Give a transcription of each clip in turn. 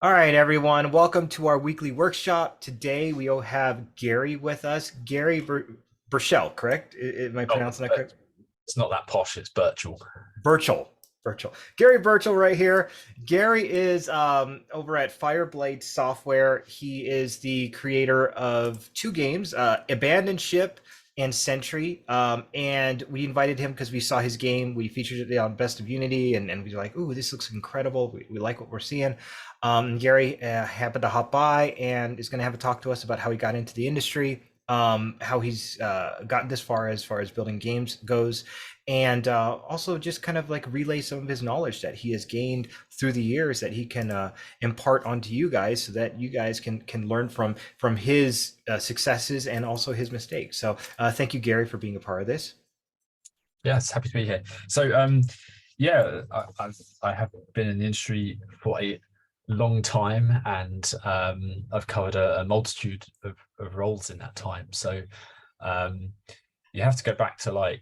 All right, everyone. Welcome to our weekly workshop. Today we will have Gary with us. Burchell, correct? Am I Oh, pronouncing that correct? it's not that posh. It's Burchell. Burchell. Burchell. Gary Burchell right here. Gary is over at Fireblade Software. He is the creator of two games, Abandoned Ship and Sentry. And we invited him because we saw his game. We featured it on Best of Unity, and we were like, ooh, this looks incredible. We like what we're seeing. Gary happened to hop by and is going to have a talk to us about how he got into the industry, how he's gotten this far as building games goes, and also just kind of like relay some of his knowledge that he has gained through the years that he can impart onto you guys so that you guys can learn from his successes and also his mistakes. So thank you, Gary, for being a part of this. Yes, happy to be here. So, yeah, I have been in the industry for a long time, and I've covered a multitude of roles in that time. So, um, you have to go back to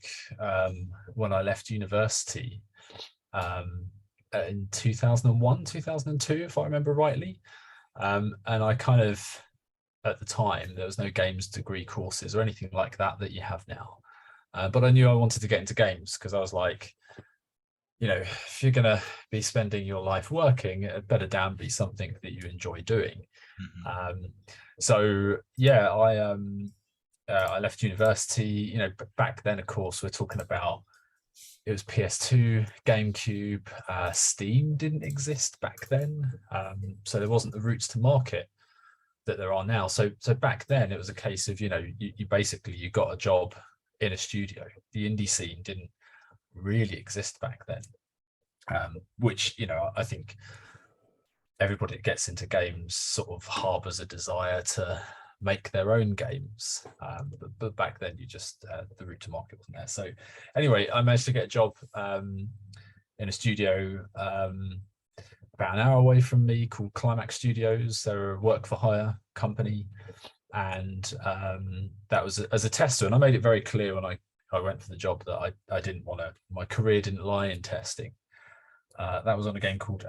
when I left university um, in 2001, 2002, if I remember rightly. And I kind of, at the time, there was no games degree courses or anything like that you have now. But I knew I wanted to get into games because I was like, if you're going to be spending your life working, it better damn be something that you enjoy doing. Mhm. Um, so yeah, I left university. Back then, of course, we're talking about it was PS2, GameCube, Steam didn't exist back then, so there wasn't the routes to market that there are now. So back then, it was a case of you basically you got a job in a studio. The indie scene didn't really exist back then, which I think everybody that gets into games sort of harbors a desire to make their own games, but back then you just the route to market wasn't there. So anyway, I managed to get a job in a studio about an hour away from me called Climax Studios. They're a work for hire company, and that was as a tester. And I made it very clear when I went for the job that I didn't want to, my career didn't lie in testing. That was on a game called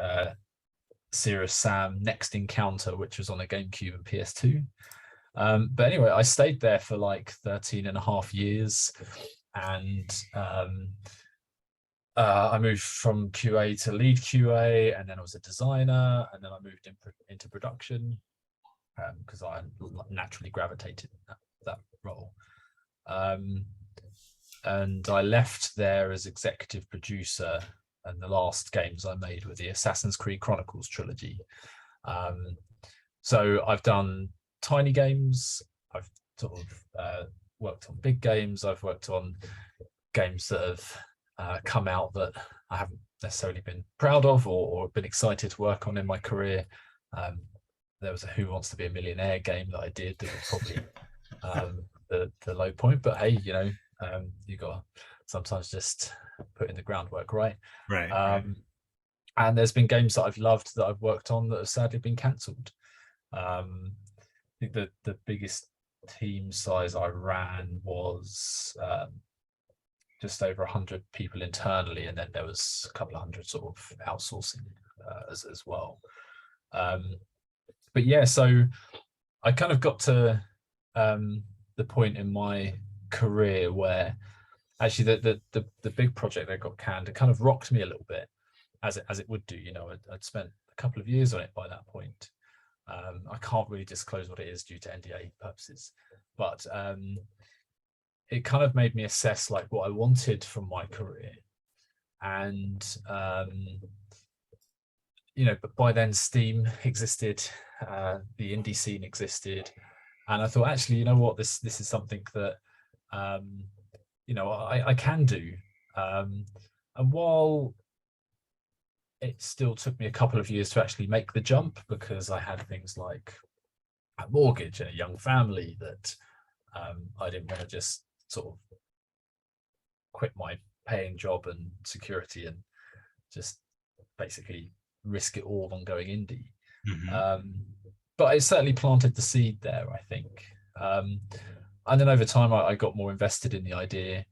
Serious Sam Next Encounter, which was on a GameCube and PS2. But anyway, I stayed there for like 13 and a half years, and I moved from QA to lead QA, and then I was a designer, and then I moved into production because I naturally gravitated in that role. And I left there as executive producer, and the last games I made were the Assassin's Creed Chronicles trilogy. So I've done tiny games, I've sort of worked on big games, I've worked on games that have come out that I haven't necessarily been proud of or been excited to work on in my career. There was a Who Wants to Be a Millionaire game that I did that was probably the low point, but hey, you got to sometimes just put in the groundwork, right? Right, right. And there's been games that I've loved that I've worked on that have sadly been cancelled. I think the biggest team size I ran was just over 100 people internally, and then there was a couple of hundred sort of outsourcing as well. But yeah, so I kind of got to the point in my career where actually the big project that got canned, it kind of rocked me a little bit, as it would do. I'd spent a couple of years on it by that point. I can't really disclose what it is due to NDA purposes, but it kind of made me assess like what I wanted from my career. And but by then Steam existed, the indie scene existed, and I thought, actually, you know what, this is something that I can do. And while it still took me a couple of years to actually make the jump, because I had things like a mortgage and a young family that I didn't want to just sort of quit my paying job and security and just basically risk it all on going indie. Mhm. Um, but it certainly planted the seed there, I think. And then over time, I got more invested in the idea,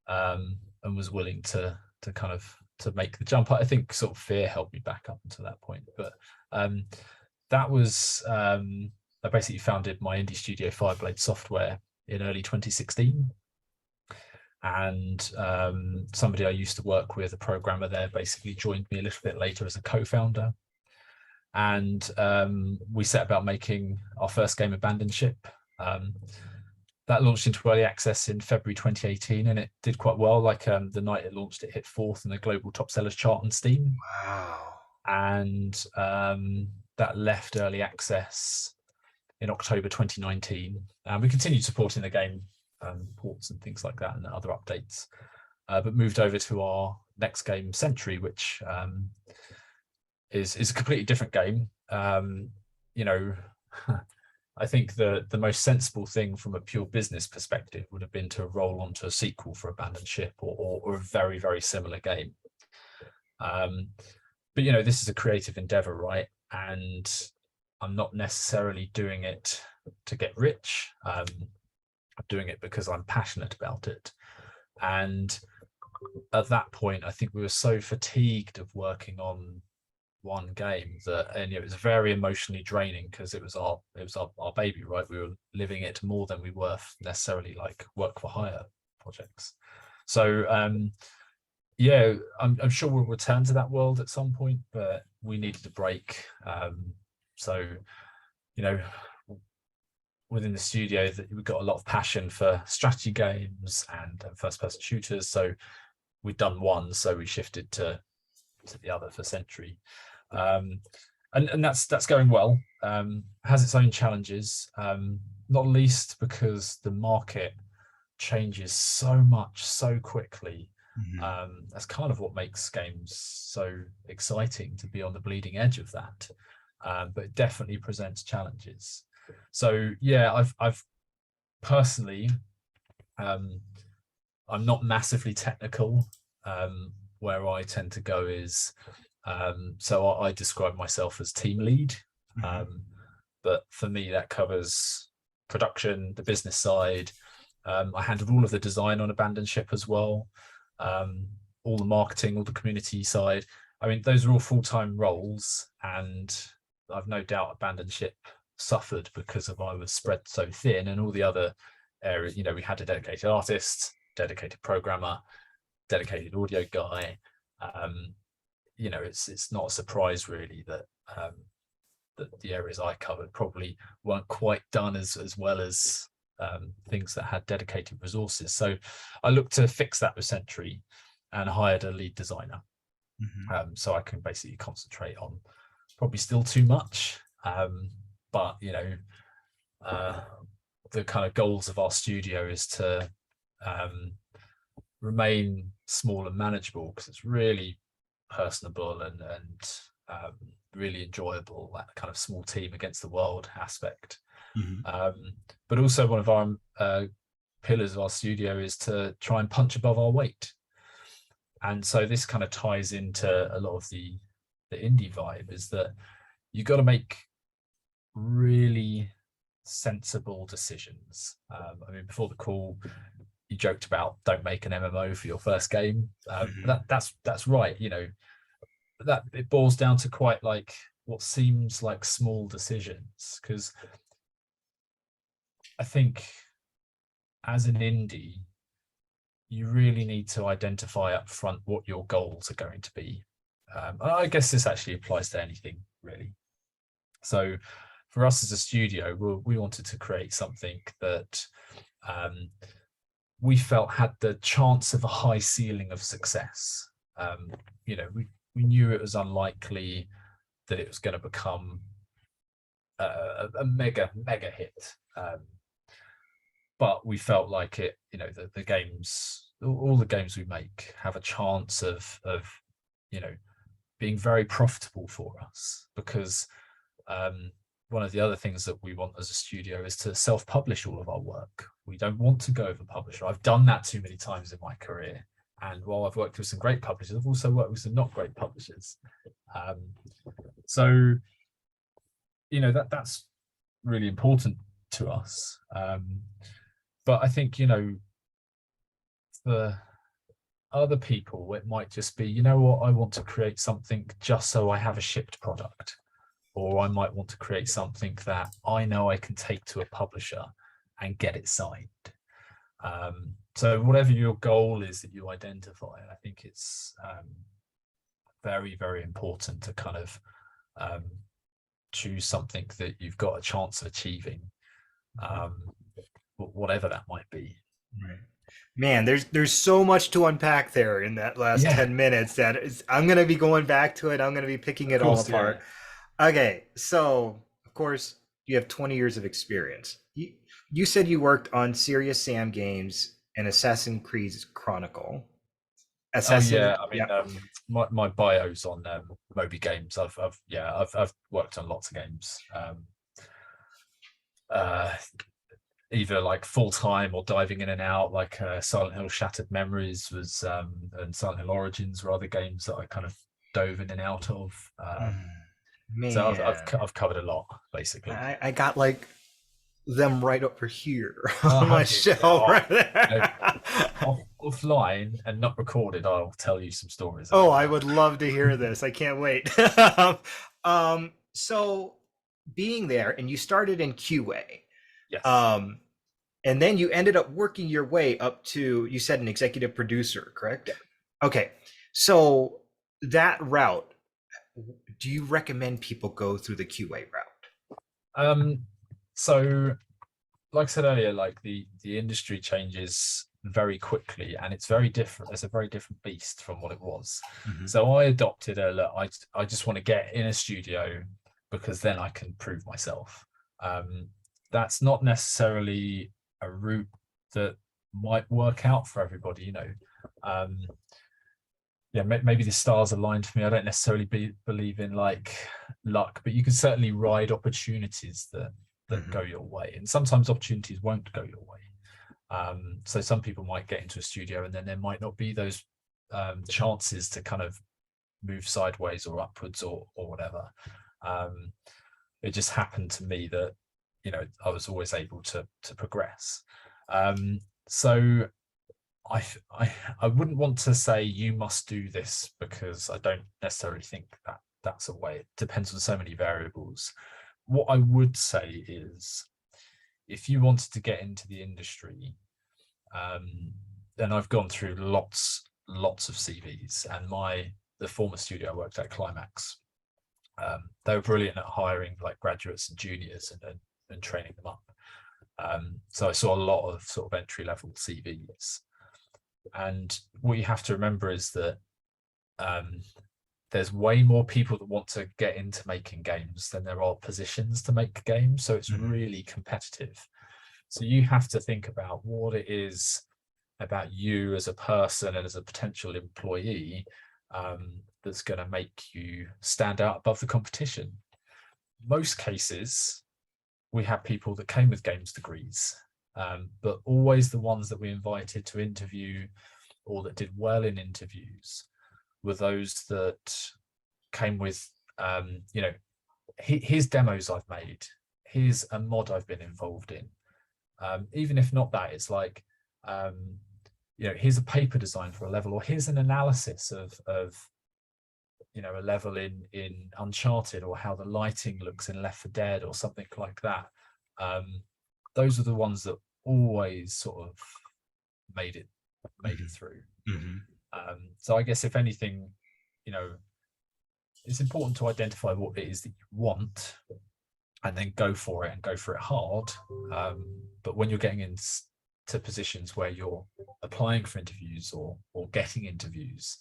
and was willing to kind of to make the jump. I think sort of fear held me back up until that point, but that was I basically founded my indie studio Fireblade Software in early 2016, and somebody I used to work with, a programmer there, basically joined me a little bit later as a co-founder, and we set about making our first game, Abandoned Ship. That launched into early access in February 2018, and it did quite well. Like the night it launched, it hit fourth in the global top sellers chart on Steam. Wow. And that left early access in October 2019. And we continued supporting the game, ports and things like that, and other updates, but moved over to our next game, Sentry, which is a completely different game. You know, I think the most sensible thing from a pure business perspective would have been to roll onto a sequel for Abandoned Ship, or a very, very similar game. But you know, this is a creative endeavor, right? And I'm not necessarily doing it to get rich. I'm doing it because I'm passionate about it. And at that point, I think we were so fatigued of working on one game that, and it was very emotionally draining, because it was our baby, right? We were living it more than we were necessarily like work for hire projects. So yeah, I'm sure we'll return to that world at some point, but we needed a break. So, you know, within the studio, that we've got a lot of passion for strategy games and first-person shooters. So we'd done one, so we shifted to the other for Sentry. And that's going well. Has its own challenges, not least because the market changes so much so quickly. That's kind of what makes games so exciting, to be on the bleeding edge of that. But it definitely presents challenges. So yeah, I've personally, I'm not massively technical. Where I tend to go is, so I describe myself as team lead. But for me, that covers production, the business side. I handled all of the design on Abandoned Ship as well. All the marketing, all the community side. I mean, those are all full-time roles, and I've no doubt Abandoned Ship suffered because of I was spread so thin, and all the other areas. You know, we had a dedicated artist, dedicated programmer, dedicated audio guy. You know, it's not a surprise really that that the areas I covered probably weren't quite done as well as things that had dedicated resources. So I looked to fix that with Sentry and hired a lead designer. So I can basically concentrate on probably still too much, but you know, the kind of goals of our studio is to remain small and manageable, because it's really personable and really enjoyable, that kind of small team against the world aspect. But also one of our pillars of our studio is to try and punch above our weight. And so this kind of ties into a lot of the indie vibe, is that you got to make really sensible decisions. I mean, before the call, you joked about don't make an MMO for your first game. That's right. You know, that it boils down to quite like what seems like small decisions, because I think as an indie, you really need to identify up front what your goals are going to be. I guess this actually applies to anything really. So for us as a studio, we wanted to create something that we felt had the chance of a high ceiling of success. You know, we knew it was unlikely that it was going to become a mega hit. But we felt like it, you know, the games, all the games we make have a chance of you know, being very profitable for us, because one of the other things that we want as a studio is to self-publish all of our work. We don't want to go over publisher. I've done that too many times in my career, and while I've worked with some great publishers, I've also worked with some not great publishers. So you know, that's really important to us. But I think, you know, for other people, it might just be, you know what, I want to create something just so I have a shipped product, or I might want to create something that I know I can take to a publisher and get it signed. So whatever your goal is that you identify, I think it's very, very important to kind of choose something that you've got a chance of achieving, whatever that might be. Right. Man, there's so much to unpack there in that last Yeah, 10 minutes that I'm gonna be going back to it. I'm gonna be picking of it all course. Yeah. apart. Okay, so of course you have 20 years of experience. You said you worked on Serious Sam games and Assassin's Creed Chronicle. Oh Assassin, yeah. I mean, yeah. my bio's on Moby Games. I've worked on lots of games. Uh, Either like full time or diving in and out, like Silent Hill Shattered Memories was, and Silent Hill Origins were other games that I kind of dove in and out of. So Man, I've covered a lot basically. I got like them right over here Oh, on my have you? Yeah. shelf right You know, there. offline and not recorded, I'll tell you some stories Oh, about I that. would love to hear this. I can't wait. So being there, and you started in QA, Yes. um, and then you ended up working your way up to, you said, an executive producer, correct? Yeah. Okay. So that route, do you recommend people go through the QA route? So like I said earlier, like the industry changes very quickly and it's very different. It's a very different beast from what it was. Mhm. So I adopted a look, I just want to get in a studio because then I can prove myself. That's not necessarily a route that might work out for everybody, you know. Yeah, maybe the stars aligned for me. I don't necessarily believe in like luck, but you can certainly ride opportunities that go your way, and sometimes opportunities won't go your way. So some people might get into a studio and then there might not be those chances to kind of move sideways or upwards or whatever. It just happened to me that, you know, I was always able to progress. So I wouldn't want to say you must do this because I don't necessarily think that that's a way. It depends on so many variables. What I would say is, if you wanted to get into the industry, then I've gone through lots of CVs, and the former studio I worked at, Climax, they were brilliant at hiring like graduates and juniors and training them up. So I saw a lot of sort of entry level CVs, and what you have to remember is that there's way more people that want to get into making games than there are positions to make games. So it's really competitive. So you have to think about what it is about you as a person and as a potential employee that's going to make you stand out above the competition. Most cases, we have people that came with games degrees, but always the ones that we invited to interview or that did well in interviews were those that came with, you know, here's demos I've made, here's a mod I've been involved in. Even if not that, it's like, you know, here's a paper design for a level, or here's an analysis of you know, a level in Uncharted, or how the lighting looks in Left 4 Dead or something like that. Those are the ones that always sort of made it through. So I guess if anything, you know, it's important to identify what it is that you want and then go for it and go for it hard. But when you're getting into positions where you're applying for interviews or getting interviews,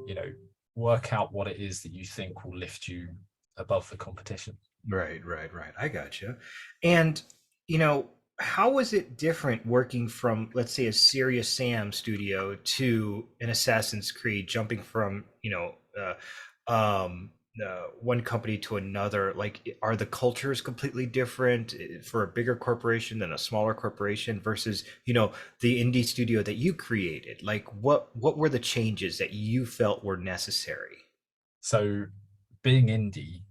you know, work out what it is that you think will lift you above the competition. Right. I gotcha. And, you know, how was it different working from, let's say, a Serious Sam studio to an Assassin's Creed, jumping from, you know, one company to another? Like, are the cultures completely different for a bigger corporation than a smaller corporation versus, you know, the indie studio that you created? Like, what were the changes that you felt were necessary? So being indie,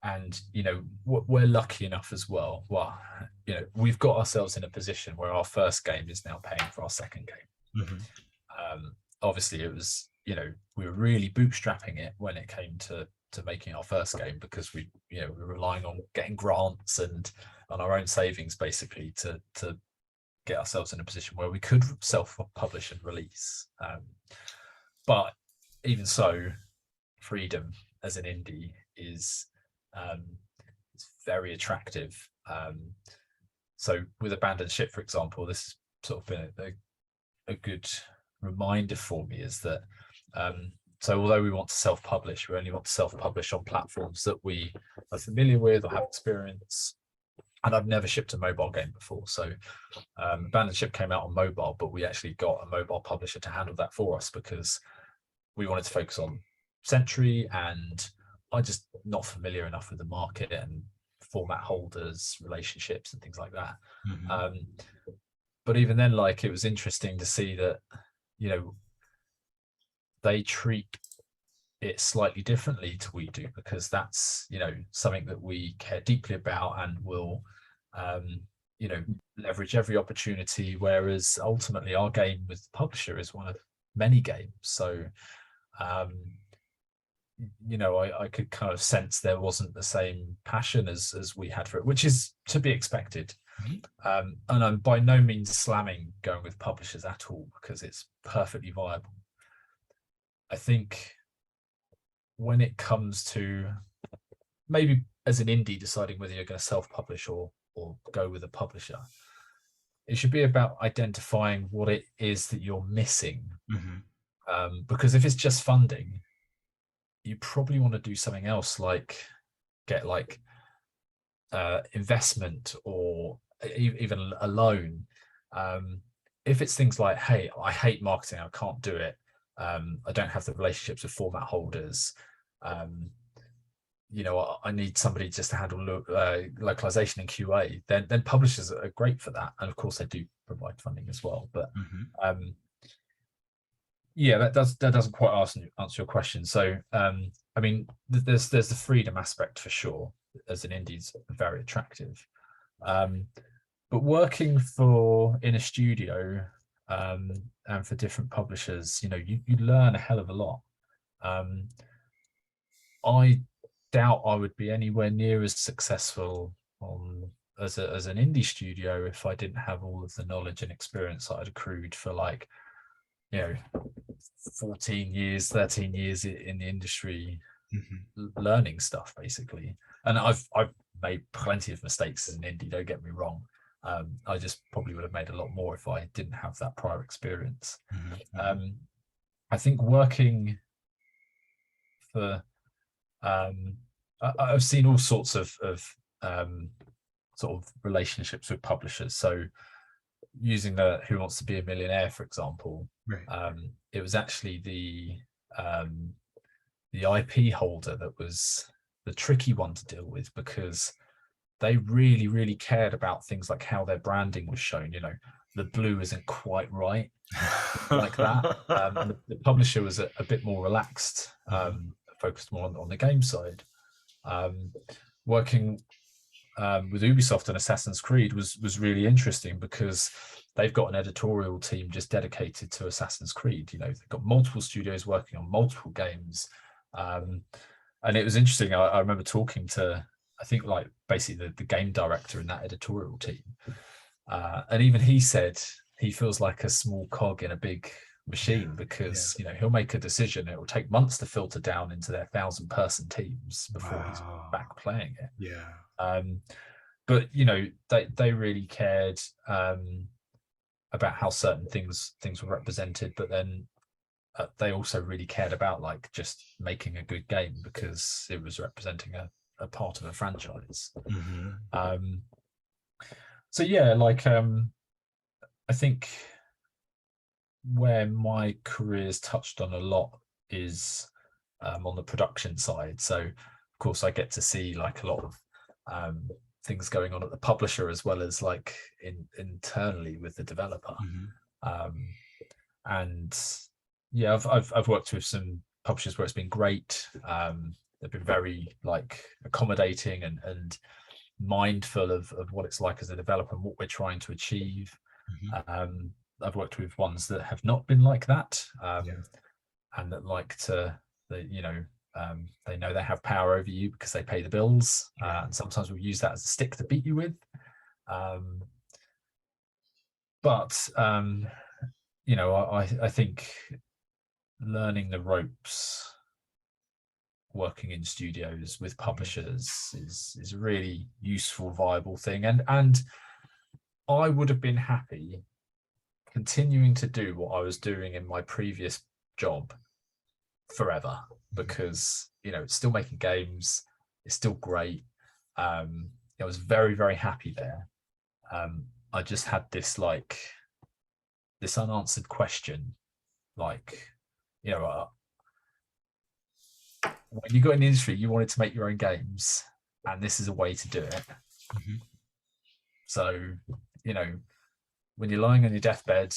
and you know, we're lucky enough as well. Well, you know, we've got ourselves in a position where our first game is now paying for our second game. Obviously, it was, you know, we were really bootstrapping it when it came to to making our first game, because we, we're relying on getting grants and on our own savings basically to get ourselves in a position where we could self-publish and release. But even so, freedom as an indie is it's very attractive. So with Abandoned Ship, for example, this has sort of been a good reminder for me, is that so although we want to self-publish, we only want to self-publish on platforms that we are familiar with or have experience. And I've never shipped a mobile game before. So Abandoned Ship came out on mobile, but we actually got a mobile publisher to handle that for us because we wanted to focus on Sentry, and I'm just not familiar enough with the market and format holders, relationships and things like that. But even then, like, it was interesting to see that, they treat it slightly differently to we do, because that's, something that we care deeply about and will, leverage every opportunity. Whereas ultimately our game with the publisher is one of many games. So, I could kind of sense there wasn't the same passion as we had for it, which is to be expected. And I'm by no means slamming going with publishers at all, because it's perfectly viable. I think when it comes to maybe as an indie deciding whether you're going to self-publish or go with a publisher, it should be about identifying what it is that you're missing. Because if it's just funding, you probably want to do something else, like get investment or even a loan. If it's things like, hey, I hate marketing, I can't do it, I don't have the relationships with format holders, I need somebody just to handle localization and QA, then publishers are great for that, and of course they do provide funding as well. But that doesn't quite answer your question. So I mean, there's the freedom aspect for sure. As an indie, is very attractive. But working in a studio and for different publishers, you learn a hell of a lot. I doubt I would be anywhere near as successful as an indie studio if I didn't have all of the knowledge and experience that I'd accrued for 14 years, 13 years in the industry, learning stuff basically. And I've made plenty of mistakes as an indie, don't get me wrong. I just probably would have made a lot more if I didn't have that prior experience. I think working for I've seen all sorts of sort of relationships with publishers. So using the Who Wants to Be a Millionaire, for example, it was actually the IP holder that was the tricky one to deal with, because they really, really cared about things like how their branding was shown. The blue isn't quite right, like that. And the publisher was a bit more relaxed, focused more on the game side. Working with Ubisoft and Assassin's Creed was really interesting, because they've got an editorial team just dedicated to Assassin's Creed. They've got multiple studios working on multiple games. And it was interesting. I remember talking to, I think, basically the game director in that editorial team. And even he said he feels like a small cog in a big machine, because he'll make a decision, it will take months to filter down into their 1,000-person teams before he's back playing it. But they really cared about how certain things were represented, but then they also really cared about just making a good game, because it was representing a part of a franchise. So I think where my career's touched on a lot is on the production side. So of course I get to see a lot of things going on at the publisher, as well as internally with the developer. And I've worked with some publishers where it's been great. They've been very accommodating and mindful of what it's like as a developer and what we're trying to achieve. I've worked with ones that have not been like that, and that like to They know they have power over you because they pay the bills, Yeah. and sometimes we'll use that as a stick to beat you with. Um, but I think learning the ropes working in studios with publishers is a really useful, viable thing. And I would have been happy continuing to do what I was doing in my previous job forever, because it's still making games, it's still great. I was very, very happy there. I just had this unanswered question, like, you know, when you got in the industry, you wanted to make your own games, and this is a way to do it. Mhm. So, when you're lying on your deathbed,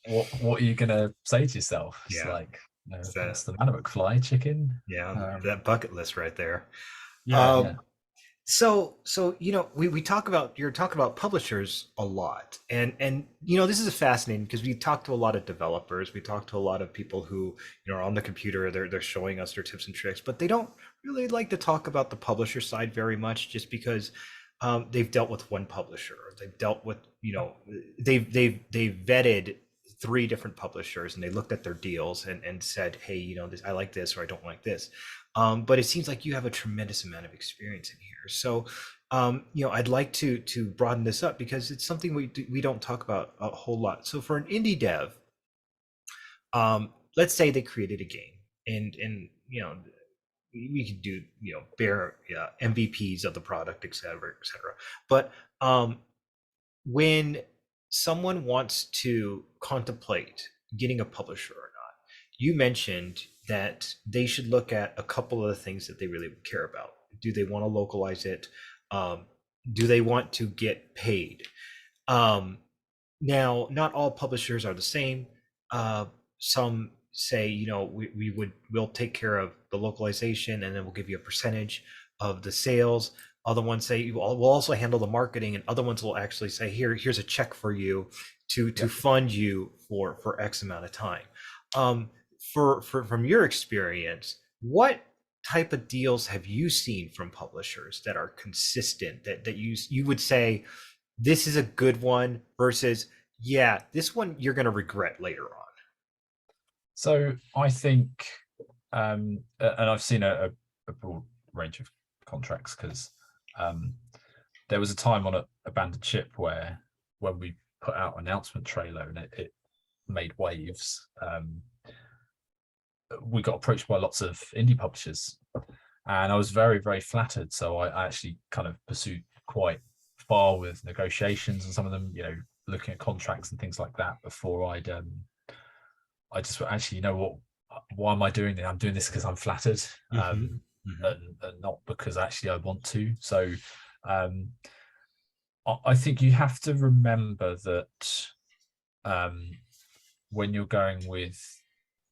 what are you gonna say to yourself? It's Yeah. like, Is that, what's the matter, McFly? Chicken? yeah, that bucket list right there. Yeah, Um, yeah. so we talk about, you're talking about publishers a lot, and this is fascinating because we talk to a lot of developers, we talk to a lot of people who are on the computer, they're showing us their tips and tricks, but they don't really like to talk about the publisher side very much, just because they've dealt with one publisher, they've dealt with they've vetted three different publishers and they looked at their deals and said, hey, this, I like this or I don't like this. But it seems like you have a tremendous amount of experience in here. So, I'd like to broaden this up because it's something we don't talk about a whole lot. So for an indie dev, let's say they created a game, and we could do bare MVPs of the product, et cetera, et cetera. But when someone wants to contemplate getting a publisher or not, you mentioned that they should look at a couple of the things that they really care about. Do they want to localize it? Um, do they want to get paid? Um, Now, not all publishers are the same. Some say, we'll take care of the localization and then we'll give you a percentage of the sales. Other ones say we'll also handle the marketing, and other ones will actually say, here's a check for you to Yeah. fund you for X amount of time. Um, for from your experience, what type of deals have you seen from publishers that are consistent, that you would say this is a good one versus, yeah, this one you're going to regret later on? So I think, and I've seen a broad range of contracts, because there was a time on a Abandoned Ship where when we put out an announcement trailer and it made waves, we got approached by lots of indie publishers, and I was very, very flattered. So I actually kind of pursued quite far with negotiations and some of them, looking at contracts and things like that before I just actually, what, why am I doing this? I'm doing this because I'm flattered, Mm-hmm. Mm-hmm. and not because actually I want to. So um, I think you have to remember that when you're going with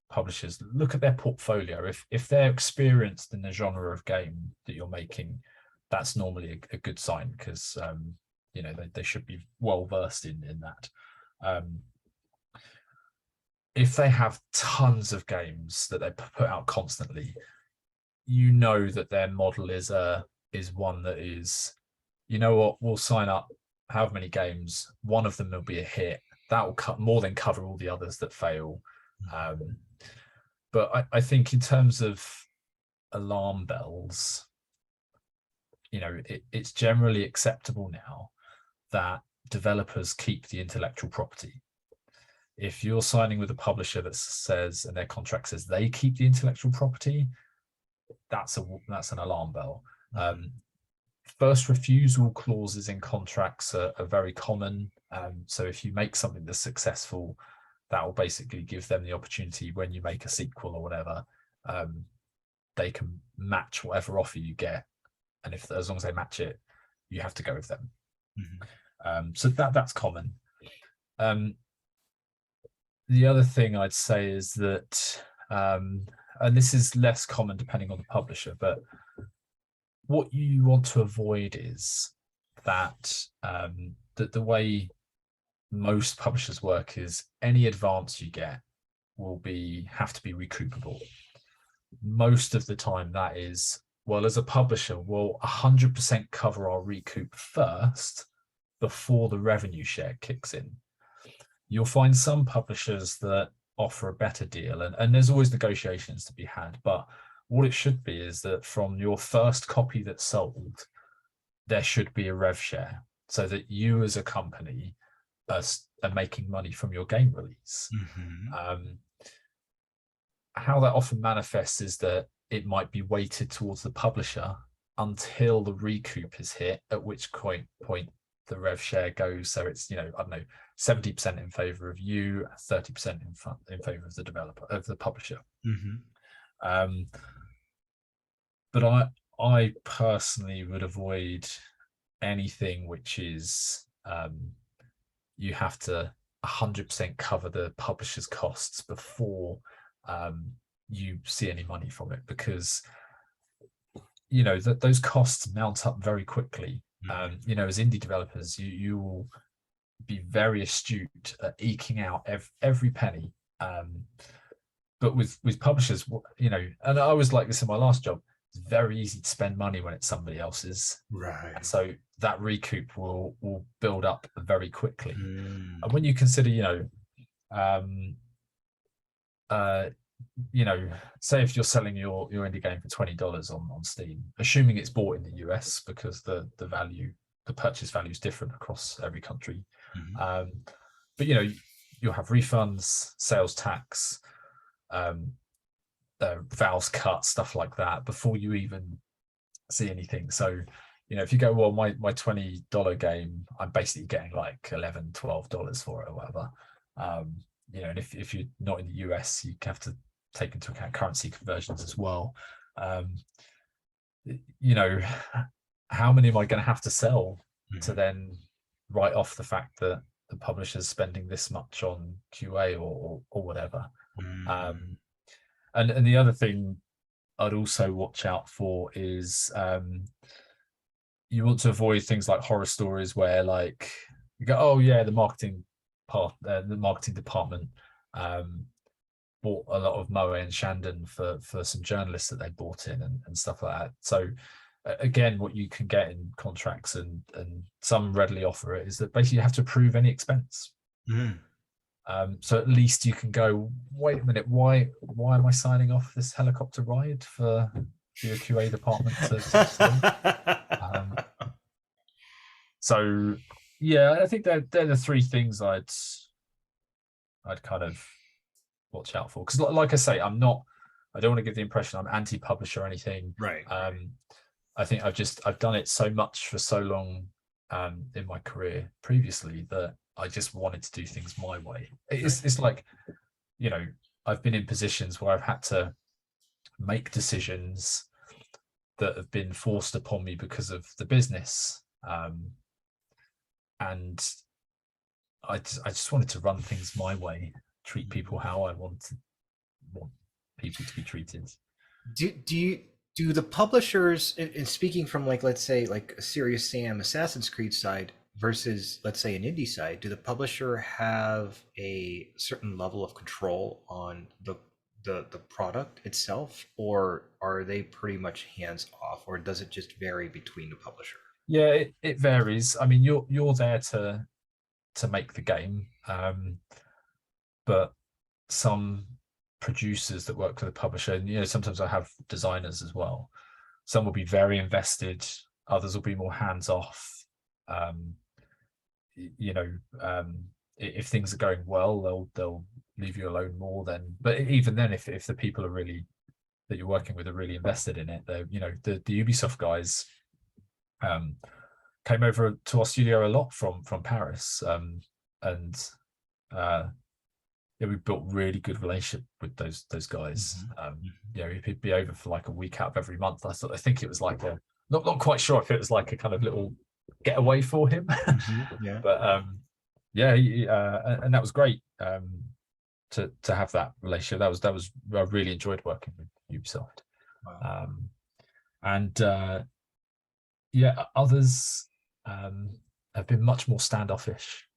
publishers, look at their portfolio. If they're experienced in the genre of game that you're making, that's normally a good sign, because they should be well versed in that. If they have tons of games that they put out constantly, that their model is one that is, what, we'll sign up however many games, one of them will be a hit, that will more than cover all the others that fail. But I think in terms of alarm bells, it's generally acceptable now that developers keep the intellectual property. If you're signing with a publisher that says, and their contract says they keep the intellectual property, that's an alarm bell. First refusal clauses in contracts are very common. So if you make something that's successful, that will basically give them the opportunity, when you make a sequel or whatever, they can match whatever offer you get, and as long as they match it, you have to go with them. So that's common. The other thing I'd say is that, and this is less common depending on the publisher, but what you want to avoid is that the way most publishers work is any advance you get will have to be recoupable. most of the time that is, well, as a publisher, we'll 100% cover our recoup first before the revenue share kicks in. You'll find some publishers that offer a better deal, and there's always negotiations to be had, but what it should be is that from your first copy that's sold, there should be a rev share so that you as a company are making money from your game release. How that often manifests is that it might be weighted towards the publisher until the recoup is hit, at which point the rev share goes. So it's, I don't know, 70% in favor of you, 30% in favor of the developer, of the publisher. But I personally would avoid anything which is you have to 100% cover the publisher's costs before you see any money from it, because those costs mount up very quickly. As indie developers, you will be very astute at eking out every penny. But with publishers, and I was like this in my last job, it's very easy to spend money when it's somebody else's. Right. And so that recoup will build up very quickly. And when you consider, say if you're selling your indie game for $20 on Steam, assuming it's bought in the US, because the purchase value is different across every country. But you'll have refunds, sales tax, vowels cut, stuff like that before you even see anything. So if you go, well, my $20 game, I'm basically getting like $11-12 for it or whatever. And if you're not in the US, you have to take into account currency conversions as well. How many am I going to have to sell to then write off the fact that the publisher's spending this much on QA or whatever? And the other thing I'd also watch out for is you want to avoid things like horror stories where like you go, oh yeah, the marketing department bought a lot of Moe and Shandon for some journalists that they bought in and stuff like that. So again, what you can get in contracts and some readily offer it is that basically you have to approve any expense. So at least you can go, wait a minute, why am I signing off this helicopter ride for your QA department to so yeah, I think they're the three things I'd kind of watch out for, because like I say, I don't want to give the impression I'm anti-publisher or anything. Right. I think I've done it so much for so long in my career previously that I just wanted to do things my way. It's like, I've been in positions where I've had to make decisions that have been forced upon me because of the business. And I just wanted to run things my way, treat people how I want people to be treated. Do the publishers, and speaking from like, let's say like a Serious Sam Assassin's Creed side versus let's say an indie side, do the publisher have a certain level of control on the product itself, or are they pretty much hands off, or does it just vary between the publisher? Yeah, it varies. I mean, you're there to make the game, but some producers that work for the publisher, and sometimes I have designers as well. Some will be very invested, others will be more hands off. If things are going well, they'll leave you alone more than. But even then, if the people are really that you're working with are really invested in it, the Ubisoft guys came over to our studio a lot from Paris, and we built really good relationship with those guys. He'd be over for like a week out of every month. I think it was like not quite sure if it was like a kind of little getaway for him. Yeah. But and that was great to have that relationship. That was I really enjoyed working with Ubisoft. Wow. Others have been much more standoffish.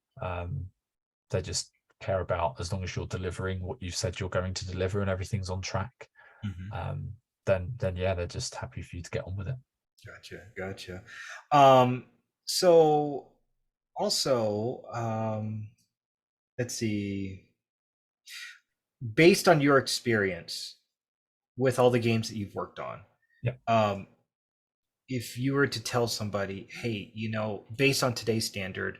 They just care about as long as you're delivering what you've said you're going to deliver and everything's on track. Mhm. then yeah, they're just happy for you to get on with it. Gotcha. Um, so also, let's see, based on your experience with all the games that you've worked on, Yeah. um, if you were to tell somebody, hey, based on today's standard,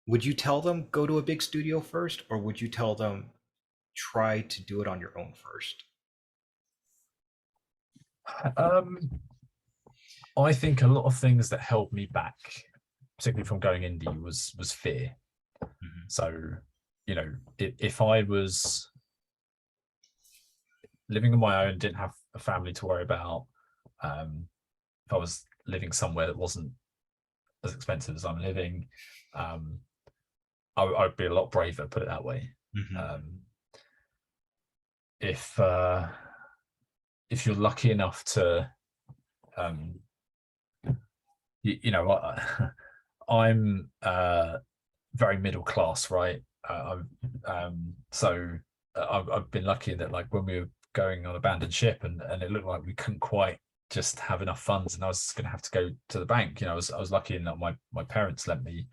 would you tell them go to a big studio first, or would you tell them try to do it on your own first? Um, I think a lot of things that held me back, particularly from going indie, was fear. Mhm. So, if I was living on my own, didn't have a family to worry about, if I was living somewhere that wasn't as expensive as I'm living, um, I'd be a lot braver, put it that way. Mhm. Um, if uh, if you're lucky enough to, um, you know, I'm very middle class, right? So I've been lucky that like when we were going on abandoned ship and it looked like we couldn't quite just have enough funds and I was going to have to go to the bank. I was lucky in that my parents lent me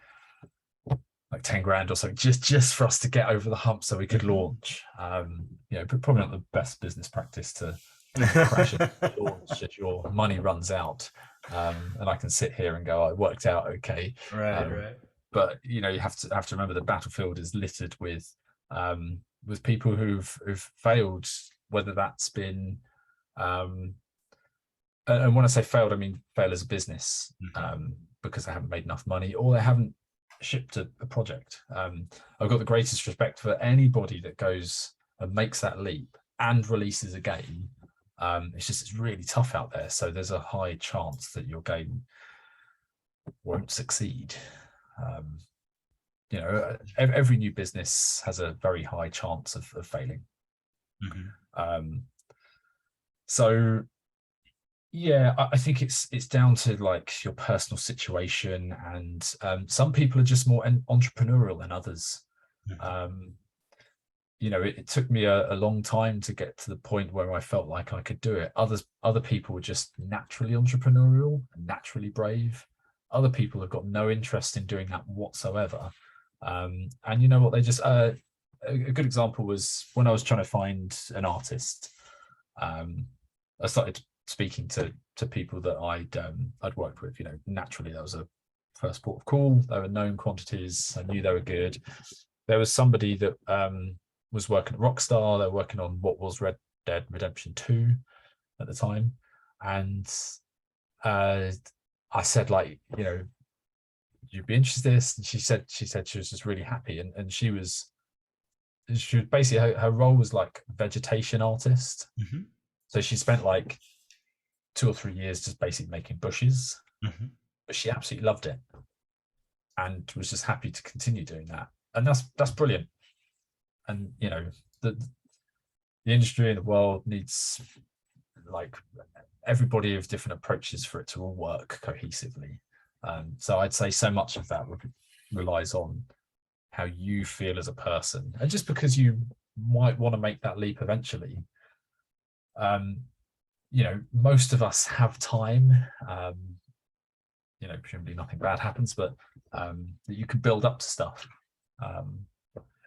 like 10 grand or something just for us to get over the hump so we could Mhm. launch. But probably not the best business practice to crash into the launch if your money runs out. And I can sit here and go, I worked out okay. Right, Um, right. but you have to remember the battlefield is littered with people who've failed, whether that's been um, and when I say failed, I mean fail as a business, Mhm. because they haven't made enough money or they haven't shipped a project. I've got the greatest respect for anybody that goes and makes that leap and releases a game. It's really tough out there, so there's a high chance that your game won't succeed. Um, every new business has a very high chance of failing. Mhm. Um, so yeah, I think it's down to like your personal situation, and some people are just more entrepreneurial than others. Mhm. Um, it took me a long time to get to the point where I felt like I could do it. Other people were just naturally entrepreneurial and naturally brave. Other people have got no interest in doing that whatsoever. And you know what? They just a good example was when I was trying to find an artist. Um, I started speaking to people that I'd worked with. Naturally that was a first port of call. They were known quantities. I knew they were good. There was somebody that was working at Rockstar. They were working on what was Red Dead Redemption 2 at the time, and uh, I said like, you'd be interested in this. And she said she was just really happy, and she was basically her role was like vegetation artist. Mhm. So she spent like 2 or 3 years just basically making bushes, Mhm. but she absolutely loved it and was just happy to continue doing that. And that's brilliant. And the industry and the world needs like everybody with different approaches for it to all work cohesively. So I'd say so much of that relies on how you feel as a person, and just because you might want to make that leap eventually, um, most of us have time. Presumably nothing bad happens, but that you can build up to stuff. Um,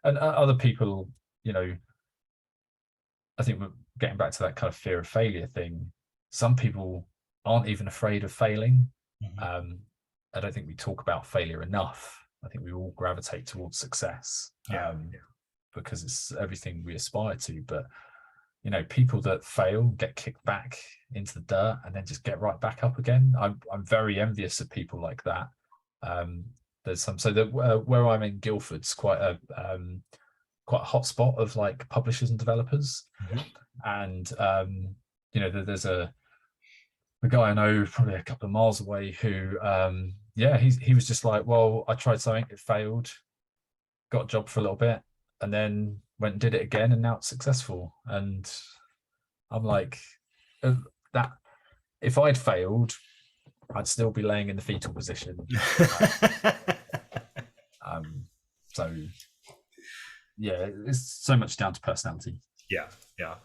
and other people, I think we're getting back to that kind of fear of failure thing. Some people aren't even afraid of failing. Mhm. Um, I don't think we talk about failure enough. I think we all gravitate towards success, Yeah. because it's everything we aspire to. But people that fail get kicked back into the dirt and then just get right back up again. I'm very envious of people like that. Um, there's some so that where I'm in Guildford's quite a hot spot of like publishers and developers, Mhm. and there's a guy I know probably a couple of miles away who he was just like, well, I tried something, it failed, got a job for a little bit, and then went and did it again, and now it's successful. And I'm like, that if I'd failed, I'd still be laying in the fetal position. Um, so yeah, it's so much down to personality. Yeah, yeah.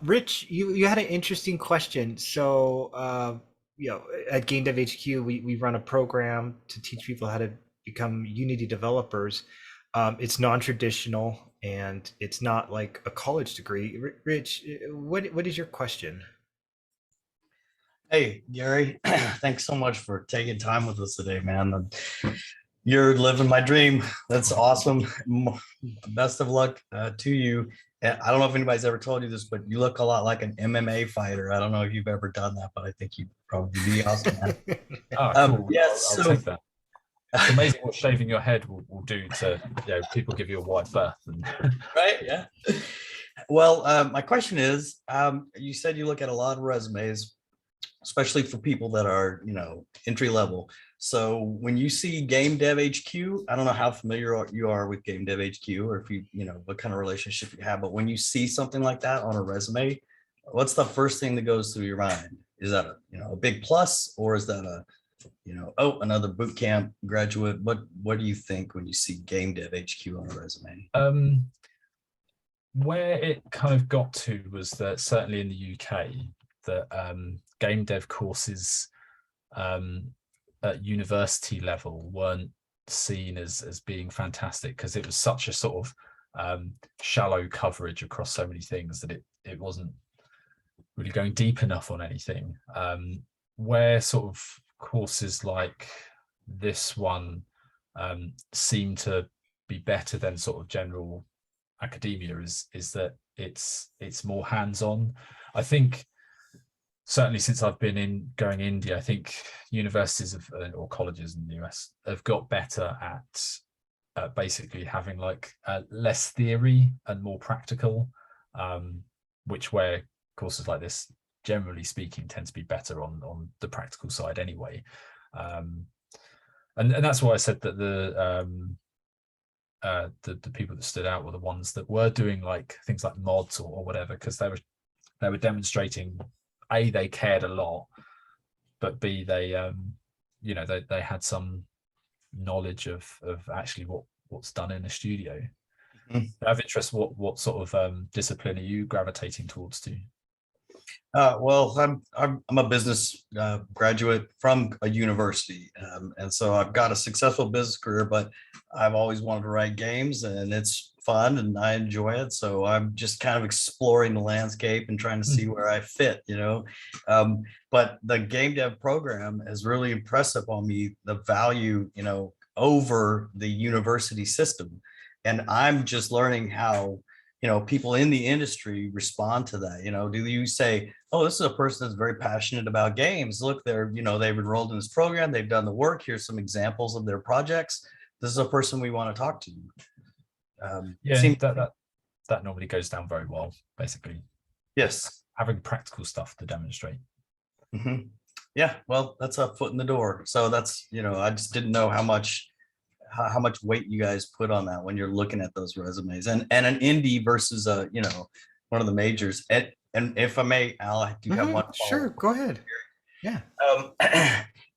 Rich, you had an interesting question. So, at Game Dev HQ, we run a program to teach people how to become Unity developers. It's non-traditional and it's not like a college degree. Rich, what is your question? Hey, Gary, thanks so much for taking time with us today, man. You're living my dream. That's awesome. Best of luck to you. And I don't know if anybody's ever told you this, but you look a lot like an MMA fighter. I don't know if you've ever done that, but I think you'd probably be awesome, man. Oh, cool. Yes, I'll so take that. It's amazing what shaving your head will do to, people give you a wide berth. And right, yeah. Well, my question is, you said you look at a lot of resumes, especially for people that are, entry level. So when you see Game Dev HQ, I don't know how familiar you are with Game Dev HQ, or if what kind of relationship you have, but when you see something like that on a resume, what's the first thing that goes through your mind? Is that a big plus, or is that oh, another boot camp graduate? What do you think when you see Game Dev HQ on a resume? where it kind of got to was that certainly in the UK, that game dev courses at university level weren't seen as being fantastic, because it was such a sort of shallow coverage across so many things that it wasn't really going deep enough on anything. Where sort of courses like this one seem to be better than sort of general academia is that it's more hands-on. I think certainly since I've been going indie, I think universities or colleges in the US have got better at basically having like less theory and more practical, which where courses like this, generally speaking, tend to be better on the practical side anyway. And that's why I said that the people that stood out were the ones that were doing like things like mods or whatever, because they were demonstrating A, they cared a lot, but B, they they had some knowledge of actually what's done in a studio. Mhm. I have interest, what sort of discipline are you gravitating towards to? Well, I'm a business graduate from a university, and so I've got a successful business career. But I've always wanted to write games, and it's fun, and I enjoy it. So I'm just kind of exploring the landscape and trying to see where I fit. But the game dev program has really impressed upon me the value, over the university system, and I'm just learning how people in the industry respond to that. Do you say, oh, this is a person that's very passionate about games. Look, they've enrolled in this program, they've done the work. Here's some examples of their projects. This is a person we want to talk to. That normally goes down very well, basically. Yes. Having practical stuff to demonstrate. Mm-hmm. Yeah, well, that's a foot in the door. So that's, I just didn't know how much weight you guys put on that when you're looking at those resumes, and an indie versus one of the majors. And if I may, Al, I do have one. Sure, go ahead. Yeah.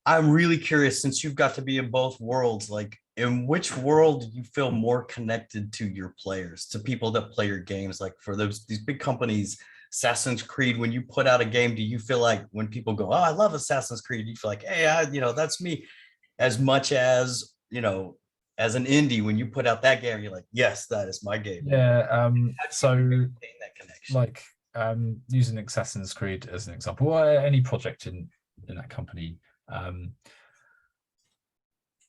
I'm really curious, since you've got to be in both worlds, like in which world do you feel more connected to your players, to people that play your games? Like for these big companies, Assassin's Creed, when you put out a game, do you feel like when people go, oh, I love Assassin's Creed, you feel like, hey, that's me, as much as, as an indie, when you put out that game, you're like, yes, that is my game. Yeah. So that connection? like using Assassin's Creed as an example, or any project in that company,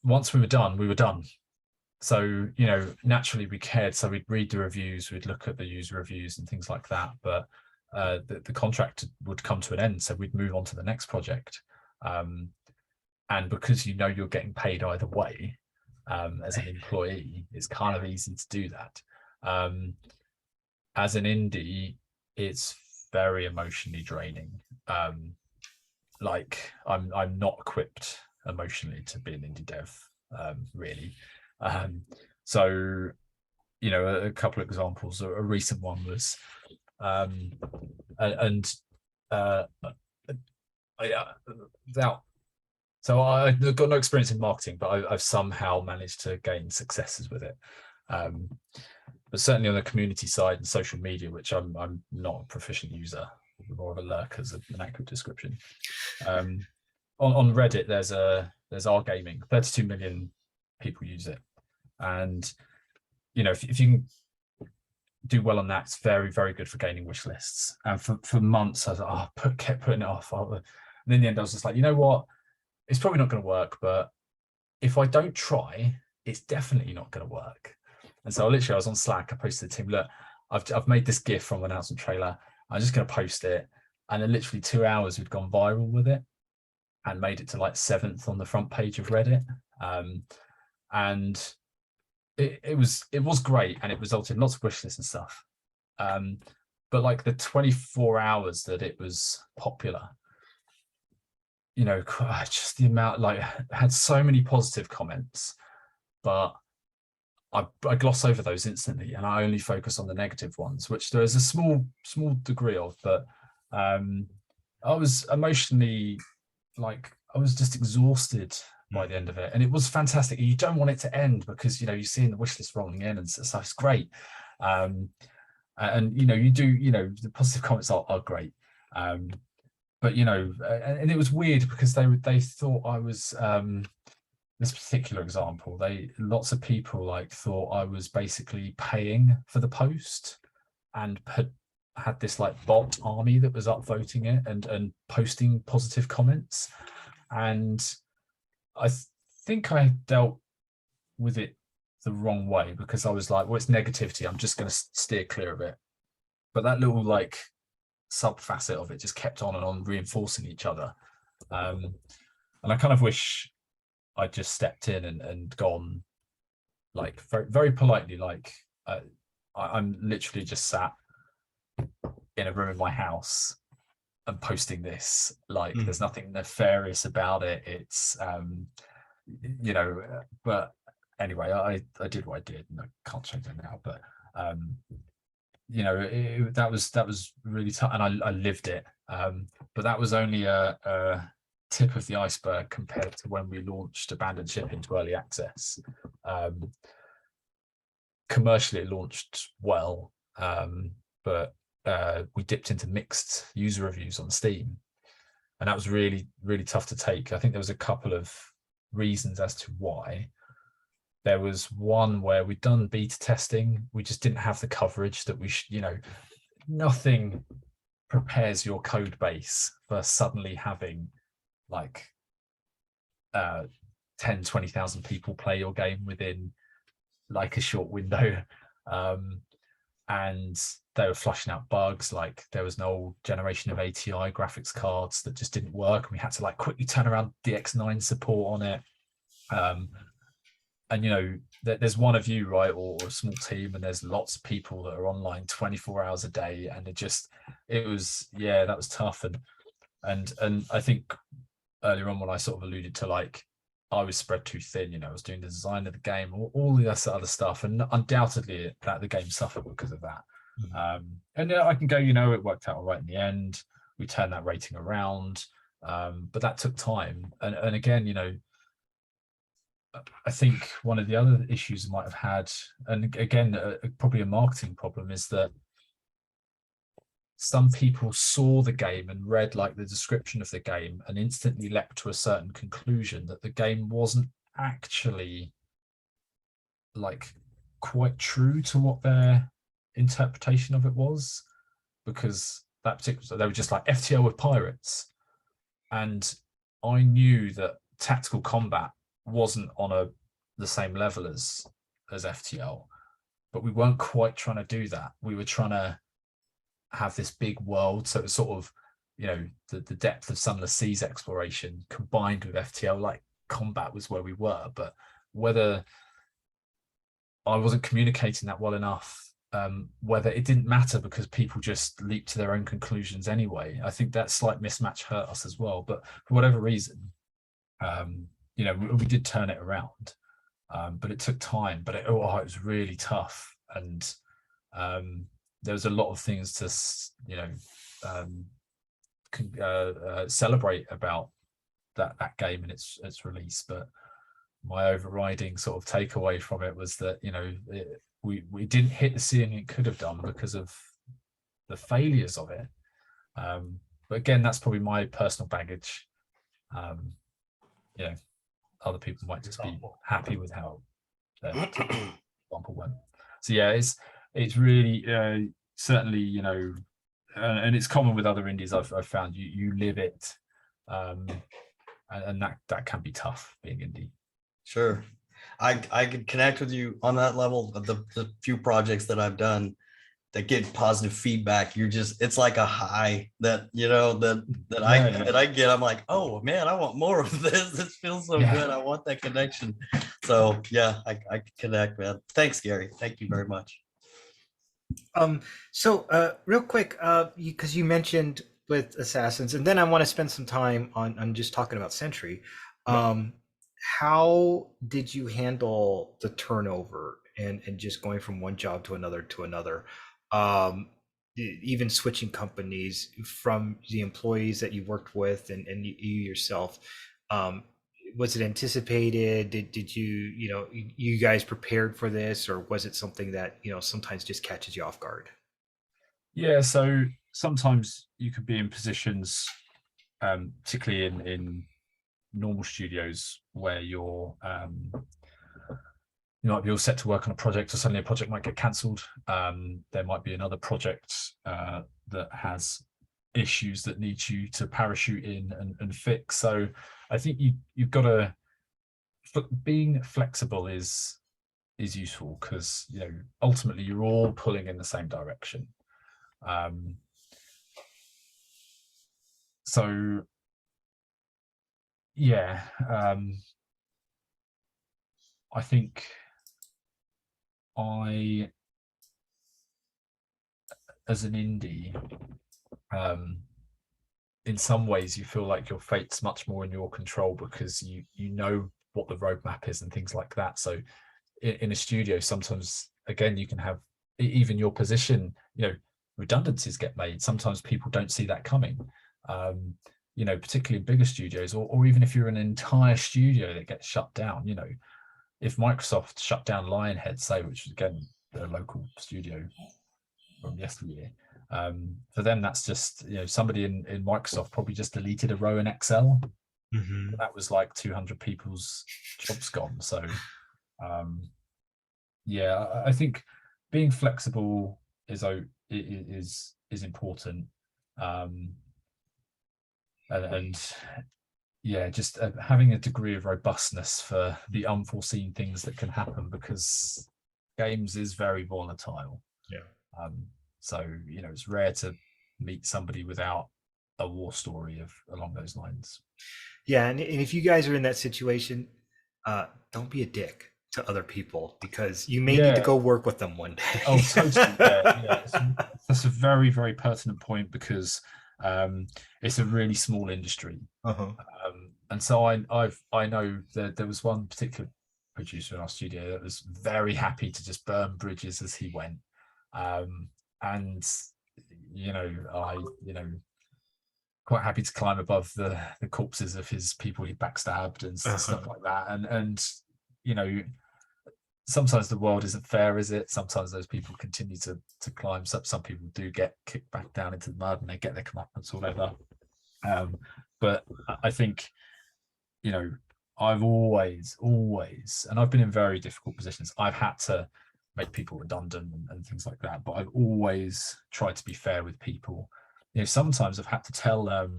once we were done. So naturally we cared, so we'd read the reviews, we'd look at the user reviews and things like that, but the contract would come to an end, so we'd move on to the next project, and because you're getting paid either way, as an employee, it's kind of easy to do that. As an indie, it's very emotionally draining. Like I'm not equipped emotionally to be an indie dev, really. So a couple of examples. A recent one was so I've got no experience in marketing, but I've somehow managed to gain successes with it. but certainly on the community side and social media, which I'm not a proficient user, more of a lurk as an accurate description. On Reddit, there's our gaming, 32 million people use it, and if you can do well on that, it's very, very good for gaining wish lists. And for months I was like, kept putting it off. And in the end I was just like, you know what, it's probably not going to work, but if I don't try, it's definitely not going to work. And so I was on Slack, I posted to the team, look, I've made this GIF from an announcement trailer, I'm just going to post it. And in literally 2 hours we'd gone viral with it and made it to like 7th on the front page of Reddit. And it was great, and it resulted in lots of wish lists and stuff. But like the 24 hours that it was popular, just the amount, like, had so many positive comments, but I gloss over those instantly, and I only focus on the negative ones, which there is a small degree of. But I was emotionally, like, I was just exhausted by the end of it, and it was fantastic. You don't want it to end because you're seeing the wish list rolling in, and so it's great. And you do, the positive comments are great. But and it was weird because they thought I was this particular example, lots of people like thought I was basically paying for the post, and had this like bot army that was upvoting it and posting positive comments. And I think I dealt with it the wrong way, because I was like, well, it's negativity, I'm just going to steer clear of it. But that little like sub facet of it just kept on and on, reinforcing each other. And I kind of wish I'd just stepped in and gone, like, very, very politely, like, I'm literally just sat in a room in my house and posting this, like, there's nothing nefarious about it. It's but anyway, I did what I did, and I can't change it now. But that was really tough, and I lived it. But that was only a tip of the iceberg compared to when we launched Abandoned Ship into early access. Commercially, it launched well, but we dipped into mixed user reviews on Steam, and that was really, really tough to take. I think there was a couple of reasons as to why. There was one where we'd done beta testing, we just didn't have the coverage that we nothing prepares your code base for suddenly having like 10-20,000 people play your game within like a short window. And they were flushing out bugs, like there was an old generation of ATI graphics cards that just didn't work, and we had to like quickly turn around DX9 support on it. And there's one of you, right, or a small team, and there's lots of people that are online 24 hours a day, and that was tough. And I think earlier on when I sort of alluded to, like, I was spread too thin, I was doing the design of the game, all this other stuff, and undoubtedly that the game suffered because of that. And I can go, it worked out all right in the end. We turned that rating around, but that took time. And again, I think one of the other issues I might have had, and again, probably a marketing problem, is that some people saw the game and read like the description of the game and instantly leapt to a certain conclusion that the game wasn't actually like quite true to what their interpretation of it was, because that particular, they were just like FTL with pirates. And I knew that tactical combat wasn't on the same level as FTL, but we weren't quite trying to do that. We were trying to have this big world, so it was sort of the depth of Sunless Seas exploration combined with FTL like combat was where we were. But whether I wasn't communicating that well enough, whether it didn't matter because people just leaped to their own conclusions anyway, I think that slight mismatch hurt us as well. But for whatever reason, we did turn it around, but it took time. But it was really tough, and there was a lot of things to celebrate about that game and its release. But my overriding sort of takeaway from it was that we didn't hit the ceiling it could have done because of the failures of it. But again, that's probably my personal baggage. Other people might just be happy with how their example went. So yeah, it's really certainly, and it's common with other indies. I've found you live it, and that can be tough being indie. Sure. I could connect with you on that level of the few projects that I've done that get positive feedback. It's like a high that I get. I'm like, oh man, I want more of this. This feels so good. I want that connection. So yeah, I can connect, man. Thanks, Gary. Thank you very much. So real quick, because you mentioned with Assassins, and then I want to spend some time on just talking about Sentry. How did you handle the turnover and just going from one job to another? Even switching companies from the employees that you worked with and you yourself. Was it anticipated? Did you guys prepared for this, or was it something that sometimes just catches you off guard? Yeah, so sometimes you could be in positions, particularly in normal studios, where you might be all set to work on a project, or suddenly a project might get cancelled. There might be another project that has issues that need you to parachute in and fix. So I think you've got to, being flexible is useful, because ultimately you're all pulling in the same direction. So yeah, I think as an indie, in some ways you feel like your fate's much more in your control, because you know what the roadmap is and things like that. So in a studio, sometimes again you can have, even your position, redundancies get made. Sometimes people don't see that coming, particularly in bigger studios, or even if you're an entire studio that gets shut down. If Microsoft shut down Lionhead, say, which is again a local studio from yesteryear, for them that's just somebody in Microsoft probably just deleted a row in Excel. That was like 200 people's jobs gone. So yeah, I think being flexible is important, and yeah, just having a degree of robustness for the unforeseen things that can happen, because games is very volatile. So it's rare to meet somebody without a war story along those lines. Yeah, and if you guys are in that situation, don't be a dick to other people, because you may need to go work with them one day. Oh, totally. Yeah. That's a very, very pertinent point, because it's a really small industry. And so I know that there was one particular producer in our studio that was very happy to just burn bridges as he went. And I quite happy to climb above the corpses of his people he backstabbed and stuff like that. And sometimes the world isn't fair, is it? Sometimes those people continue to climb. Some people do get kicked back down into the mud and they get their comeuppance or whatever. But I think, I've always, and I've been in very difficult positions. I've had to make people redundant and things like that, but I've always tried to be fair with people. Sometimes I've had to tell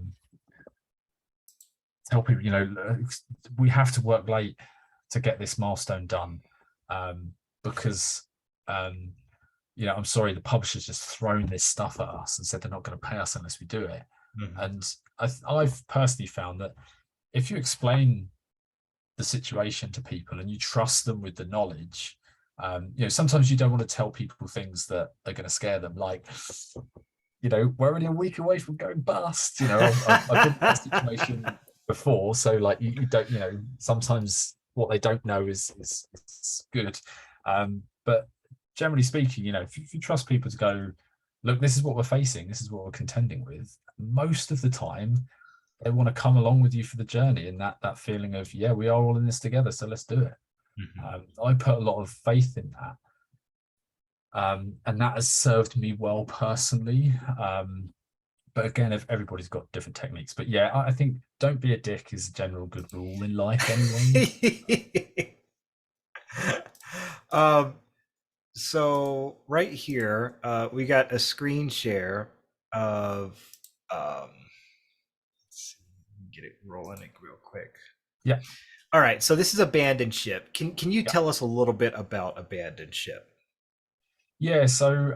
people, we have to work late to get this milestone done, because I'm sorry, the publisher's just thrown this stuff at us and said they're not going to pay us unless we do it. And I've personally found that if you explain the situation to people and you trust them with the knowledge, sometimes you don't want to tell people things that are going to scare them, like, we're only a week away from going bust. I've been in that situation before, so like you don't, sometimes what they don't know is good. But generally speaking, if you trust people to go, look, this is what we're facing, this is what we're contending with, most of the time they want to come along with you for the journey, and that feeling of, yeah, we are all in this together, so let's do it. I put a lot of faith in that. And that has served me well personally. But again, if everybody's got different techniques. But yeah, I think don't be a dick is a general good rule in life anyway. um, so right here, we got a screen share of let's see, get it rolling real quick. Yeah. All right, so this is Abandoned Ship. Can you Yeah. tell us a little bit about Abandoned Ship? Yeah, so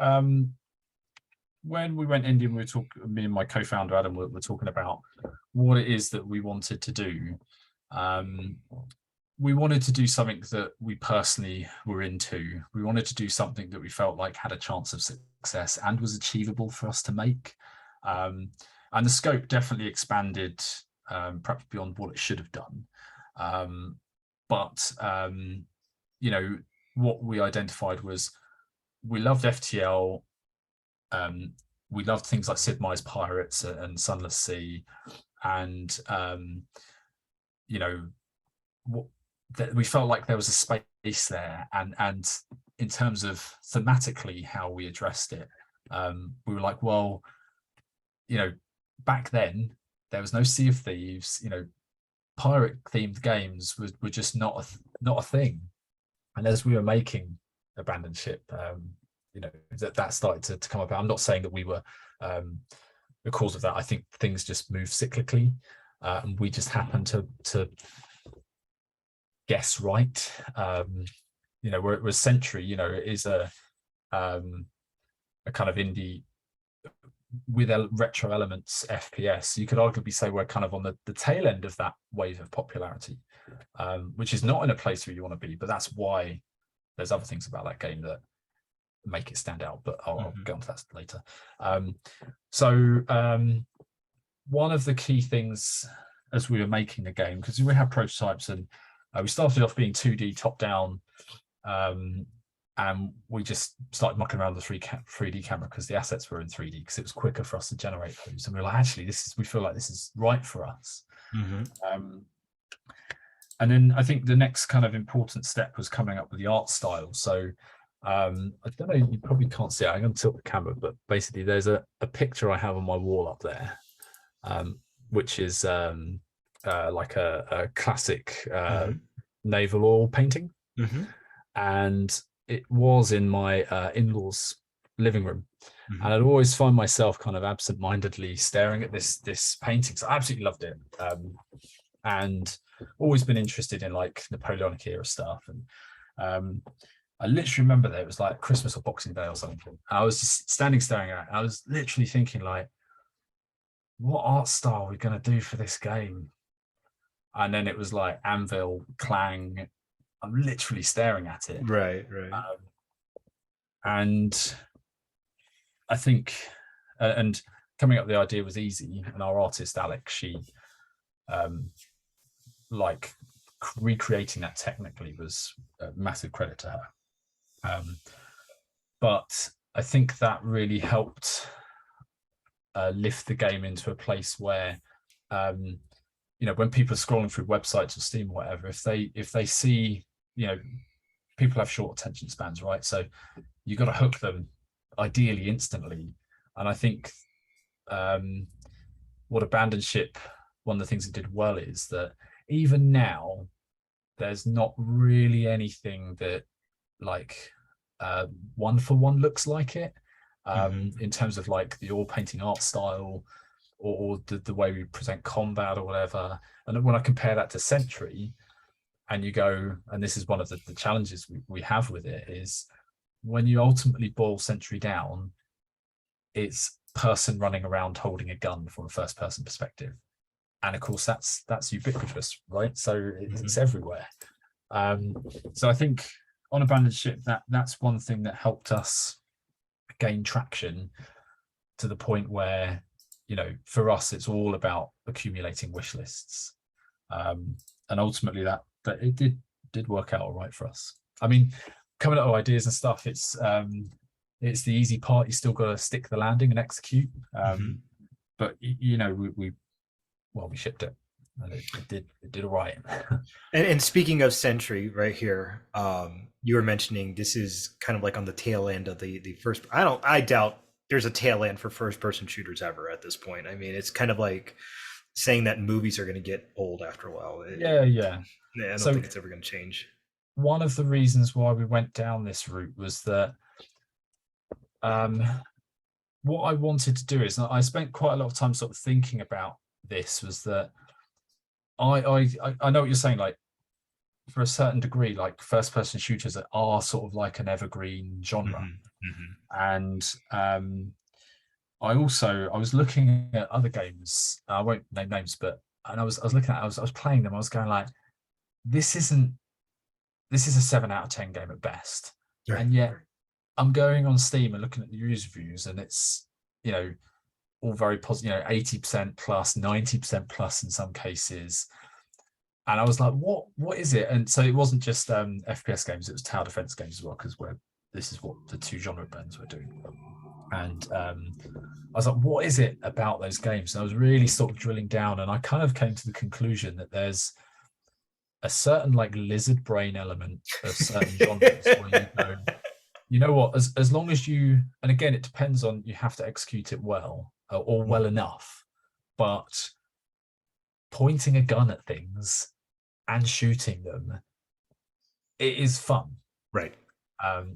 when we went Indian, me and my co-founder Adam were talking about what it is that we wanted to do. We wanted to do something that we personally were into. We wanted to do something that we felt like had a chance of success and was achievable for us to make. And the scope definitely expanded, perhaps beyond what it should have done. But you know, what we identified was we loved FTL. We loved things like Sid Meier's Pirates and Sunless Sea, and you know, we felt like there was a space there, and in terms of thematically how we addressed it, we were like, well, you know, back then there was no Sea of Thieves. You know, pirate themed games were just not a thing, and as we were making Abandoned Ship, you know, that started to come about. I'm not saying that we were the cause of that. I think things just move cyclically, and we just happened to guess right. You know, whereas Sentry, you know, is a kind of indie with retro elements FPS. You could arguably say we're kind of on the tail end of that wave of popularity, which is not in a place where you want to be, but that's why there's other things about that game that make it stand out, but I'll get onto that later. One of the key things as we were making the game, because we had prototypes, and we started off being 2D top down, and we just started mucking around the 3D camera because the assets were in 3D because it was quicker for us to generate those, and we were like, actually, we feel like this is right for us. And then I think the next kind of important step was coming up with the art style. So I don't know, you probably can't see it. I'm going to tilt the camera, but basically there's a picture I have on my wall up there, which is like a classic naval oil painting. And it was in my in-laws' living room. And I'd always find myself kind of absent-mindedly staring at this painting. So I absolutely loved it. And always been interested in like Napoleonic era stuff. And I literally remember that it was like Christmas or Boxing Day or something. And I was just staring at it. I was literally thinking like, what art style are we going to do for this game? And then it was like Anvil, Clang. I'm literally staring at it. Right. And I think, and coming up with the idea was easy. And our artist, Alex, she, like recreating that technically was a massive credit to her. But I think that really helped lift the game into a place where, you know, when people are scrolling through websites or Steam or whatever, if they see, you know, people have short attention spans, right? So you got to hook them ideally instantly. And I think what Abandoned Ship, one of the things it did well is that even now, there's not really anything that like one for one looks like it, in terms of like the oil painting art style or the way we present combat or whatever. And when I compare that to Sentry, and you go, and this is one of the challenges we have with it, is when you ultimately boil Sentry down, it's person running around holding a gun from a first person perspective. And of course that's ubiquitous, right? So it's everywhere. So I think on Abandoned Ship, that's one thing that helped us gain traction to the point where, you know, for us, it's all about accumulating wish lists. And ultimately that it did work out all right for us. I mean, coming up with ideas and stuff, it's the easy part. You still got to stick the landing and execute. But you know, we shipped it. and it did all right. And speaking of Sentry right here, you were mentioning this is kind of like on the tail end of the first. I doubt there's a tail end for first person shooters ever at this point. I mean, it's kind of like saying that movies are going to get old after a while. Yeah. I don't So think it's ever going to change. one of the reasons why we went down this route was that what I wanted to do is, and I spent quite a lot of time sort of thinking about this, was that I know what you're saying, like for a certain degree, like first person shooters are sort of like an evergreen genre. And I was looking at other games. I won't name names, but and I was looking at, I was playing them. I was going like, this is a 7 out of 10 game at best. Right. And yet I'm going on Steam and looking at the user reviews, and it's, you know, all very positive, 80% plus, 90% plus in some cases. And I was like, what is it? And so it wasn't just FPS games, it was tower defense games as well, because this is what the two genre bands were doing. And I was like, what is it about those games? And I was really sort of drilling down, and I kind of came to the conclusion that there's a certain like lizard brain element of certain genres where you know what, as long as you, and again, it depends on, you have to execute it well or well enough, but pointing a gun at things and shooting them, it is fun. Right.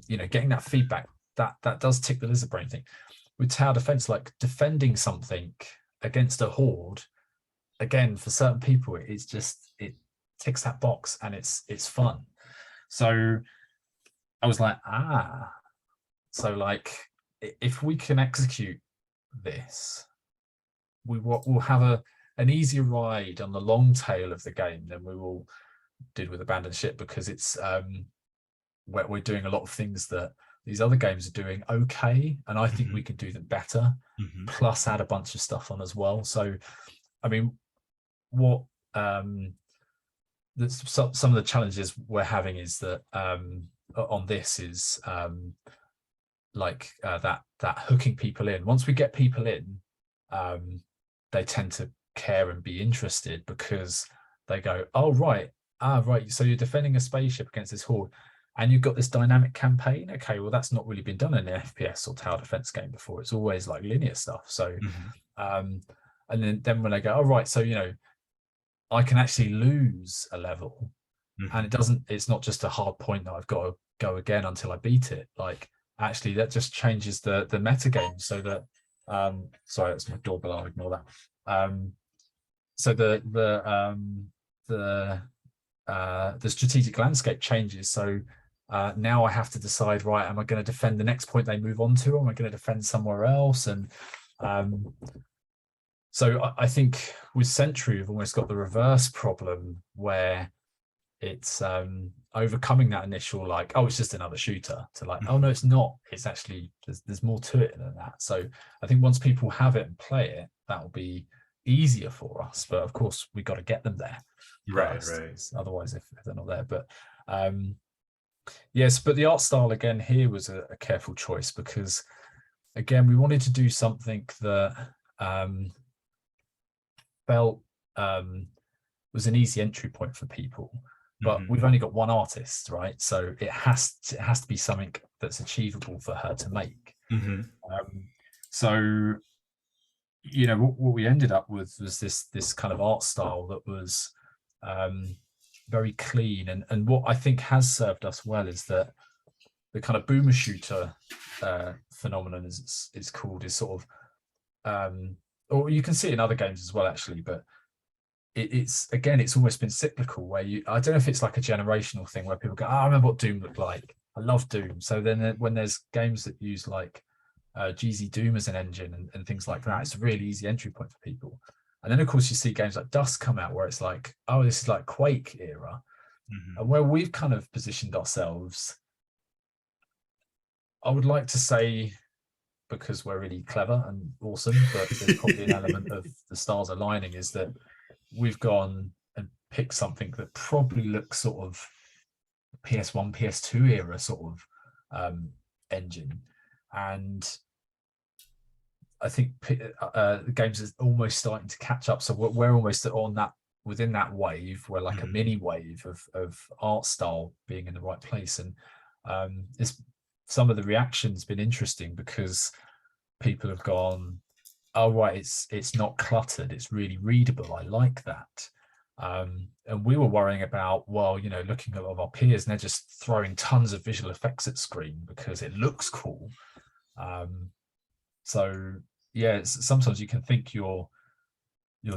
Getting that feedback, that does tick the lizard brain thing. With tower defense, like defending something against a horde, again, for certain people, it ticks that box and it's fun. So I was like, so like if we can execute this, we'll have an easier ride on the long tail of the game than we will did with Abandoned Ship, because it's we're doing a lot of things that these other games are doing okay, and I think we can do them better, plus add a bunch of stuff on as well. So I mean, what some of the challenges we're having is that on this is that hooking people in. Once we get people in, they tend to care and be interested, because they go, oh right, so you're defending a spaceship against this horde and you've got this dynamic campaign. Okay, well, that's not really been done in an FPS or tower defense game before. It's always like linear stuff. So and then when they go, oh right, so I can actually lose a level, and it's not just a hard point that I've got to go again until I beat it. Like, actually, that just changes the meta game, so that sorry, that's my doorbell, I'll ignore that. So the strategic landscape changes. So now I have to decide, right, am I going to defend the next point they move on to, or am I going to defend somewhere else? And so I think with Sentry, we've almost got the reverse problem, where it's overcoming that initial like, oh, it's just another shooter, to like, oh no, it's not. It's actually there's more to it than that. So I think once people have it and play it, that will be easier for us. But of course, we got to get them there. Right. Otherwise, if they're not there, but yes, but the art style again here was a careful choice, because again, we wanted to do something that felt was an easy entry point for people, but we've only got one artist, right? So it has to be something that's achievable for her to make. So what we ended up with was this kind of art style that was very clean, and what I think has served us well is that the kind of boomer shooter phenomenon, as it's called, is sort of or you can see it in other games as well, actually, but it's almost been cyclical, where I don't know if it's like a generational thing where people go, I remember what Doom looked like, I love Doom. So then when there's games that use like GZ Doom as an engine and things like that, it's a really easy entry point for people. And then of course you see games like Dust come out, where it's like, oh, this is like Quake era, and where we've kind of positioned ourselves, I would like to say, because we're really clever and awesome, but there's probably an element of the stars aligning, is that we've gone and picked something that probably looks sort of PS1, PS2 era sort of engine. And I think the games is almost starting to catch up. So we're almost on that within that wave, we're like a Mhm. mini wave of art style being in the right place. And it's some of the reactions been interesting because people have gone, oh right, it's not cluttered, it's really readable, I like that. And we were worrying about, well, you know, looking at a lot of our peers and they're just throwing tons of visual effects at screen because it looks cool. So yeah, sometimes you can think you're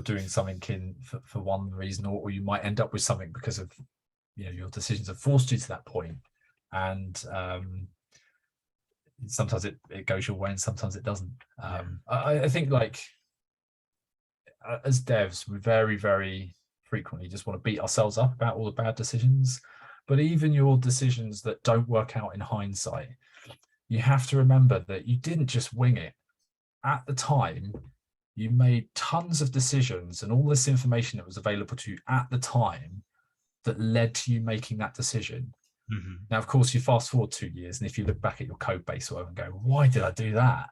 doing something for one reason, or you might end up with something because of, you know, your decisions have forced you to that point. And sometimes it goes your way and sometimes it doesn't. I think, like, as devs, we very, very frequently just want to beat ourselves up about all the bad decisions. But even your decisions that don't work out in hindsight, you have to remember that you didn't just wing it. At the time, you made tons of decisions and all this information that was available to you at the time that led to you making that decision. Mhm. Now, of course, you fast forward 2 years, and if you look back at your code base or whatever and go, why did I do that?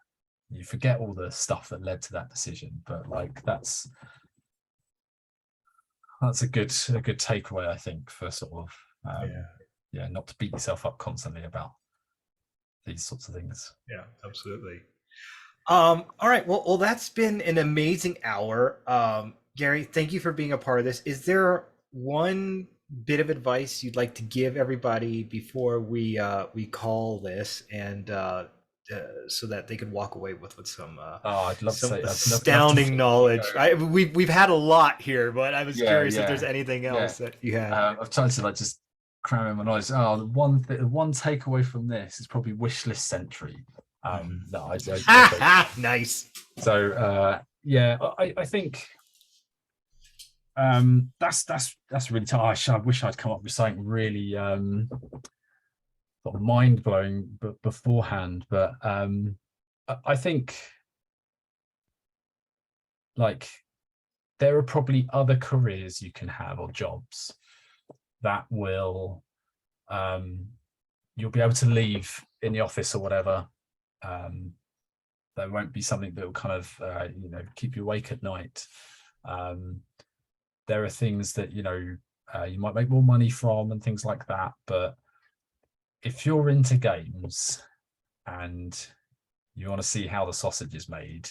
You forget all the stuff that led to that decision. But like, that's a good takeaway, I think, for sort of yeah, not to beat yourself up constantly about these sorts of things. Yeah, absolutely. All right. Well, that's been an amazing hour. Gary, thank you for being a part of this. Is there one bit of advice you'd like to give everybody before we call this, and so that they could walk away with some I'd love to some say, I'd astounding knowledge? We've had a lot here, but I was Yeah, curious if there's yeah, anything yeah. else that you had. I've tried to like just cram in my knowledge. Oh, the one takeaway from this is probably wishlist Sentry. No, Nice. So yeah, I think that's really tough. I wish I'd come up with something really sort of mind blowing beforehand, but I think, like, there are probably other careers you can have or jobs that will you'll be able to leave in the office or whatever. There won't be something that will kind of you know, keep you awake at night. There are things that, you know, you might make more money from and things like that, but if you're into games and you want to see how the sausage is made,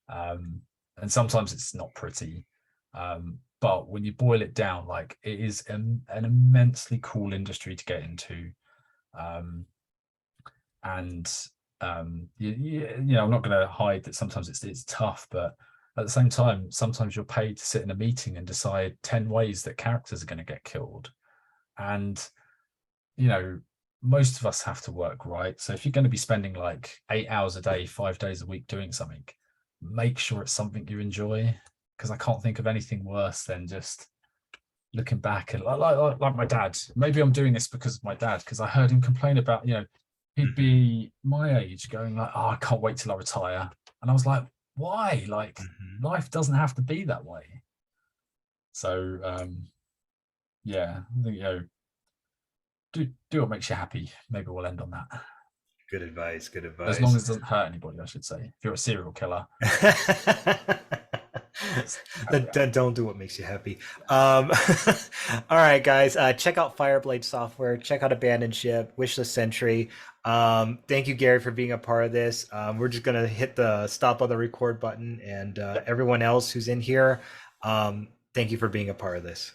and sometimes it's not pretty, but when you boil it down, like, it is an immensely cool industry to get into. And you know, I'm not going to hide that sometimes it's tough, but at the same time, sometimes you're paid to sit in a meeting and decide 10 ways that characters are going to get killed. And, you know, most of us have to work, right? So if you're going to be spending like 8 hours a day, 5 days a week doing something, make sure it's something you enjoy, because I can't think of anything worse than just looking back and like my dad. Maybe I'm doing this because of my dad, because I heard him complain about, you know, he'd be my age going like, oh, I can't wait till I retire. And I was like, why? Like, life doesn't have to be that way. So yeah, I think, you know, do what makes you happy. Maybe we'll end on that. Good advice. Good advice. As long as it doesn't hurt anybody, I should say. If you're a serial killer, then don't do what makes you happy. All right, guys. Check out Fireblade Software. Check out Abandoned Ship. Wishlist Sentry. Thank you, Gary, for being a part of this. We're just gonna hit the stop on the record button, and everyone else who's in here, thank you for being a part of this.